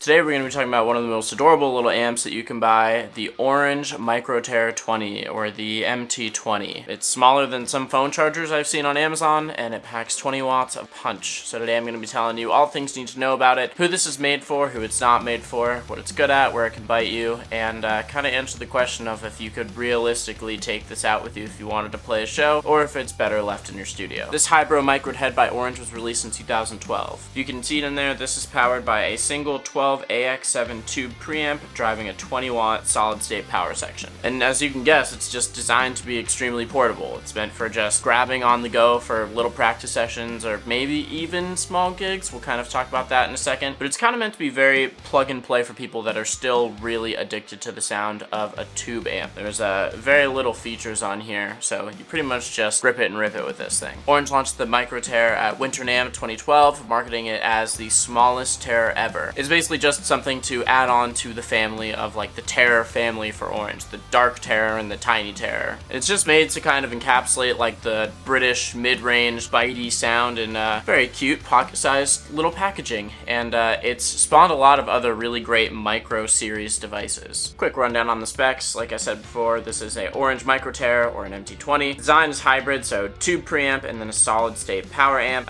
Today we're going to be talking about one of the most adorable little amps that you can buy, the Orange MicroTer 20, or the MT20. It's smaller than some phone chargers I've seen on Amazon, and it packs 20 watts of punch. So today I'm going to be telling you all things you need to know about it, who this is made for, who it's not made for, what it's good at, where it can bite you, and kind of answer the question of if you could realistically take this out with you if you wanted to play a show, or if it's better left in your studio. This Hybro Micro Head by Orange was released in 2012. You can see it in there, this is powered by a single 12AX7 tube preamp driving a 20 watt solid state power section. And as you can guess, it's just designed to be extremely portable. It's meant for just grabbing on the go for little practice sessions or maybe even small gigs. We'll kind of talk about that in a second, but it's kind of meant to be very plug and play for people that are still really addicted to the sound of a tube amp. There's very little features on here, so you pretty much just rip it and rip it with this thing. Orange launched the MicroTer at Winter NAMM 2012, marketing it as the smallest Terror ever. It's basically just something to add on to the family of like the Terror family for Orange, the Dark Terror and the Tiny Terror. It's just made to kind of encapsulate like the British mid-range bitey sound in very cute pocket-sized little packaging, and it's spawned a lot of other really great micro series devices. Quick rundown on the specs. Like I said before, this is a Orange MicroTer or an MT20. Design is hybrid, so tube preamp and then a solid state power amp.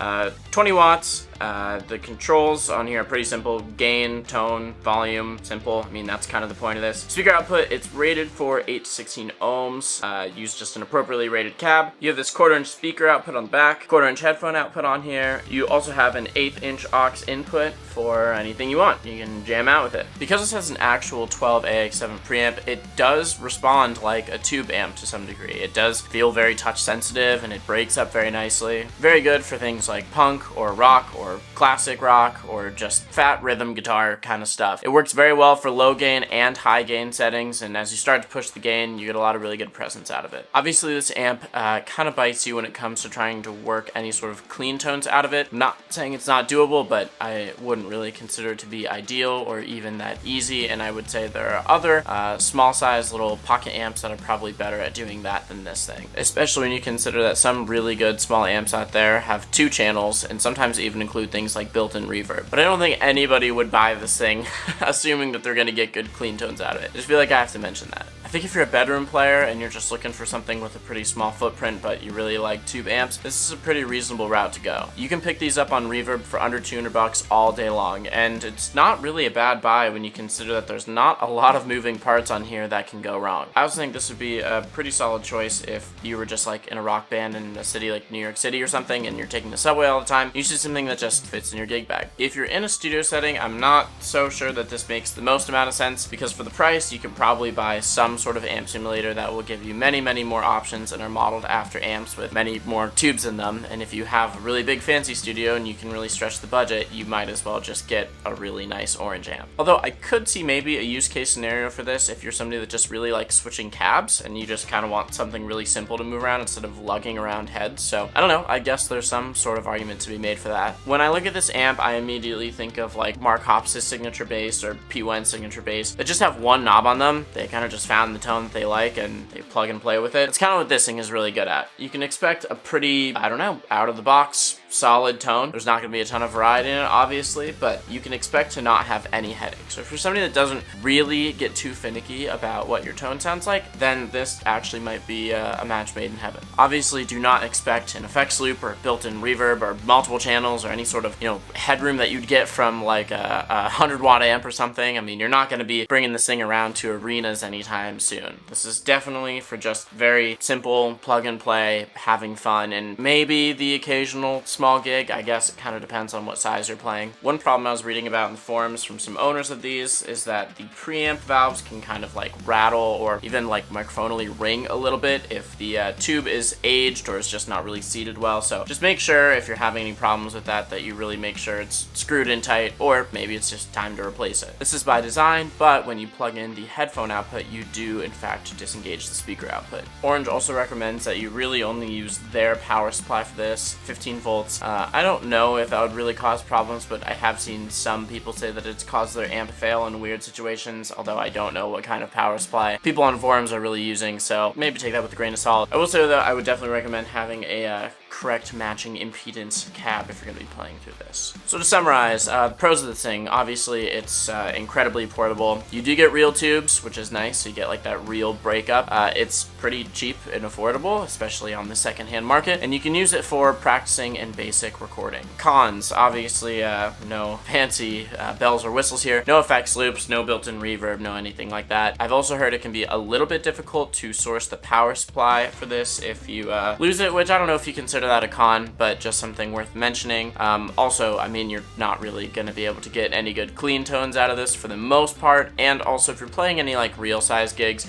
20 watts. The controls on here are pretty simple. Gain, tone, volume, simple. I mean, that's kind of the point of this. Speaker output, it's rated for 8 to 16 ohms. Use just an appropriately rated cab. You have this 1/4 inch speaker output on the back, 1/4 inch headphone output on here. You also have an 1/8 inch aux input for anything you want. You can jam out with it. Because this has an actual 12AX7 preamp, it does respond like a tube amp to some degree. It does feel very touch sensitive and it breaks up very nicely. Very good for things like punk or rock or classic rock or just fat rhythm guitar kind of stuff. It works very well for low gain and high gain settings, and as you start to push the gain, you get a lot of really good presence out of it. Obviously this amp kind of bites you when it comes to trying to work any sort of clean tones out of it. I'm not saying it's not doable, but I wouldn't really consider it to be ideal or even that easy, and I would say there are other small size little pocket amps that are probably better at doing that than this thing. Especially when you consider that some really good small amps out there have 2 channels and sometimes even include things like built-in reverb. But I don't think anybody would buy this thing assuming that they're going to get good clean tones out of it. I just feel like I have to mention that. I think if you're a bedroom player and you're just looking for something with a pretty small footprint but you really like tube amps, this is a pretty reasonable route to go. You can pick these up on Reverb for under 200 bucks all day long, and it's not really a bad buy when you consider that there's not a lot of moving parts on here that can go wrong. I also think this would be a pretty solid choice if you were just like in a rock band in a city like New York City or something and you're taking the subway all the time. You should something that just fits in your gig bag. If you're in a studio setting, I'm not so sure that this makes the most amount of sense, because for the price you can probably buy some sort of amp simulator that will give you many more options and are modeled after amps with many more tubes in them. And if you have a really big fancy studio and you can really stretch the budget, you might as well just get a really nice Orange amp. Although I could see maybe a use case scenario for this if you're somebody that just really likes switching cabs and you just kind of want something really simple to move around instead of lugging around heads. So I don't know, I guess there's some sort of argument to be made for that. When I look at this amp, I immediately think of like Mark Hoppus' signature bass or P. Wen's signature bass that just have one knob on them. They kind of just found the tone that they like and they plug and play with it. It's kind of what this thing is really good at. You can expect a pretty, I don't know, out of the box solid tone. There's not going to be a ton of variety in it, obviously, but you can expect to not have any headaches. So if you're somebody that doesn't really get too finicky about what your tone sounds like, then this actually might be a match made in heaven. Obviously, do not expect an effects loop or built-in reverb or multiple channels or any sort of, headroom that you'd get from like a 100 watt amp or something. I mean, you're not going to be bringing this thing around to arenas anytime soon. This is definitely for just very simple plug and play, having fun, and maybe the occasional small gig. I guess it kind of depends on what size you're playing. One problem I was reading about in the forums from some owners of these is that the preamp valves can kind of like rattle or even like microphonally ring a little bit if the tube is aged or is just not really seated well. So just make sure if you're having any problems with that you really make sure it's screwed in tight, or maybe it's just time to replace it. This is by design, but when you plug in the headphone output, you do in fact disengage the speaker output. Orange also recommends that you really only use their power supply for this, 15 volts. I don't know if that would really cause problems, but I have seen some people say that it's caused their amp to fail in weird situations, although I don't know what kind of power supply people on forums are really using, so maybe take that with a grain of salt. I will say though, I would definitely recommend having a correct matching impedance cab if you're going to be playing through this. So to summarize, the pros of this thing, obviously it's incredibly portable. You do get real tubes, which is nice, so you get like that real breakup. It's pretty cheap and affordable, especially on the secondhand market, and you can use it for practicing and basic recording. Cons, obviously no fancy bells or whistles here, no effects loops, no built-in reverb, no anything like that. I've also heard it can be a little bit difficult to source the power supply for this if you lose it, which I don't know if you consider that a con, but just something worth mentioning. Also, I mean, you're not really going to be able to get any good clean tones out of this for the most part, and also if you're playing any like real size gigs,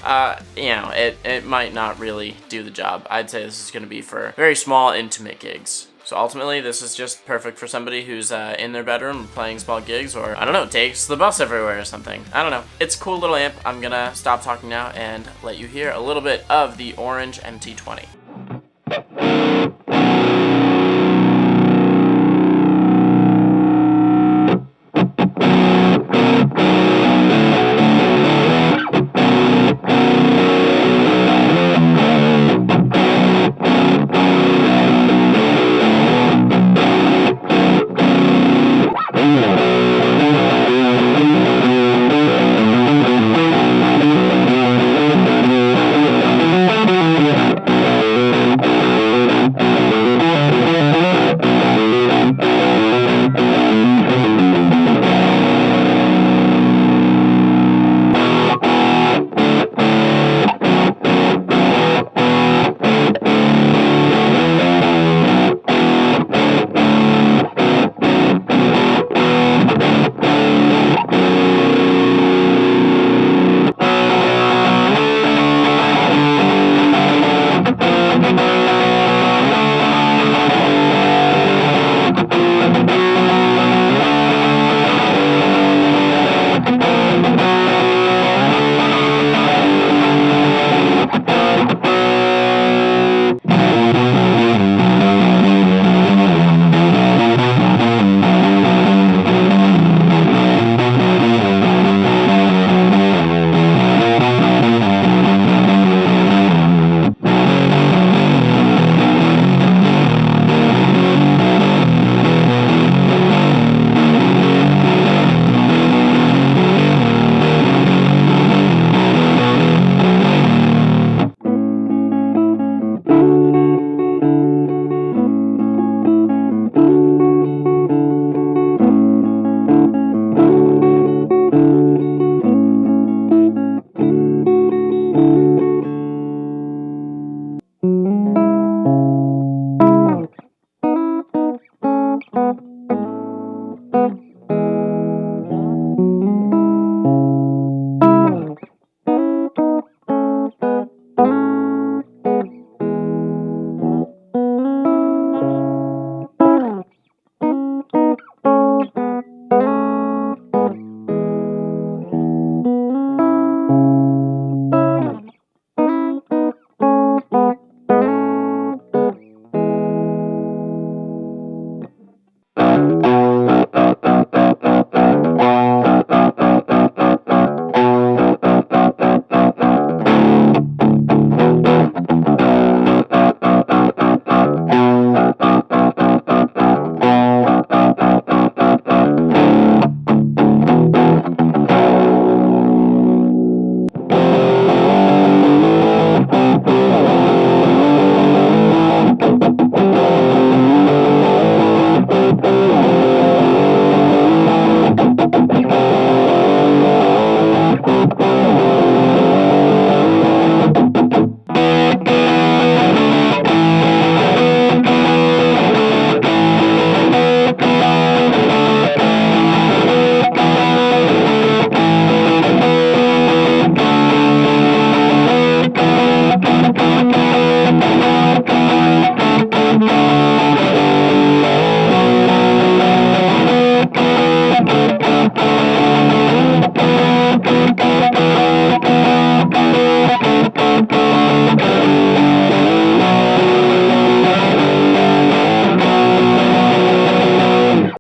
you know, it might not really do the job. I'd say this is going to be for very small, intimate gigs. So ultimately, this is just perfect for somebody who's in their bedroom playing small gigs, or, I don't know, takes the bus everywhere or something. I don't know. It's a cool little amp. I'm gonna stop talking now and let you hear a little bit of the Orange MT20.